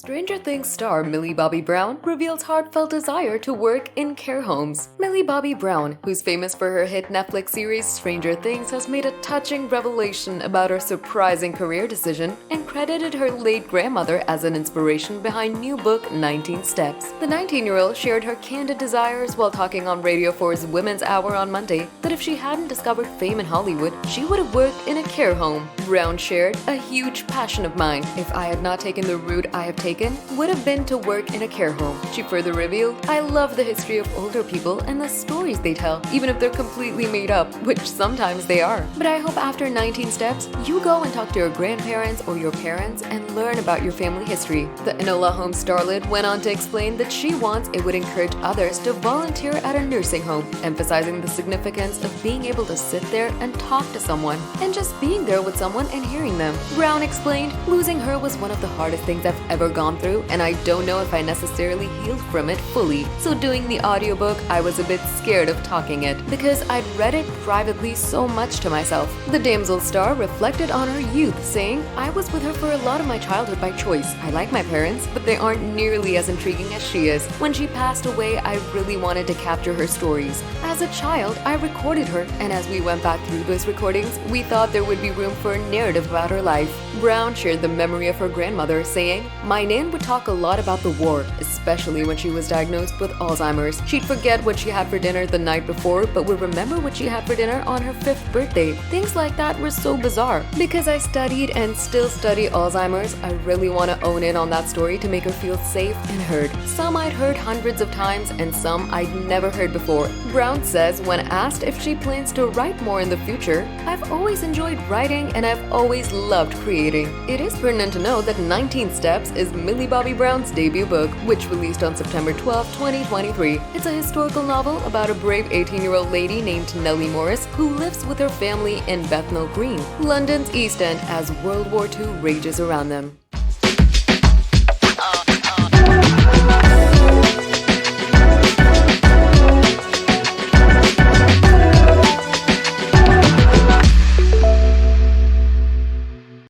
Stranger Things star Millie Bobby Brown reveals heartfelt desire to work in care homes. Millie Bobby Brown, who's famous for her hit Netflix series Stranger Things, has made a touching revelation about her surprising career decision and credited her late grandmother as an inspiration behind new book 19 Steps. The 19-year-old shared her candid desires while talking on Radio 4's Women's Hour on Monday that if she hadn't discovered fame in Hollywood, she would have worked in a care home. Brown shared, "A huge passion of mine, if I had not taken the route I have taken, would have been to work in a care home." She further revealed, "I love the history of older people and the stories they tell, even if they're completely made up, which sometimes they are. But I hope after 19 Steps, you go and talk to your grandparents or your parents and learn about your family history." The Enola Holmes starlet went on to explain that she wants it would encourage others to volunteer at a nursing home, emphasizing the significance of being able to sit there and talk to someone, and just being there with someone and hearing them. Brown explained, "Losing her was one of the hardest things I've ever gone through, and I don't know if I necessarily healed from it fully. So doing the audiobook, I was a bit scared of talking it, because I'd read it privately so much to myself." The damsel star reflected on her youth, saying, "I was with her for a lot of my childhood by choice. I like my parents, but they aren't nearly as intriguing as she is. When she passed away, I really wanted to capture her stories. As a child, I recorded her, and as we went back through those recordings, we thought there would be room for a narrative about her life." Brown shared the memory of her grandmother, saying, "My Nan would talk a lot about the war, especially when she was diagnosed with Alzheimer's. She'd forget what she had for dinner the night before, but would remember what she had for dinner on her 5th birthday. Things like that were so bizarre. Because I studied and still study Alzheimer's, I really want to own in on that story to make her feel safe and heard. Some I'd heard hundreds of times and some I'd never heard before." Brown says when asked if she plans to write more in the future, "I've always enjoyed writing and I've always loved creating." It is pertinent to know that 19 Steps is Millie Bobby Brown's debut book, which released on September 12, 2023. It's a historical novel about a brave 18-year-old lady named Nellie Morris who lives with her family in Bethnal Green, London's East End, as World War II rages around them.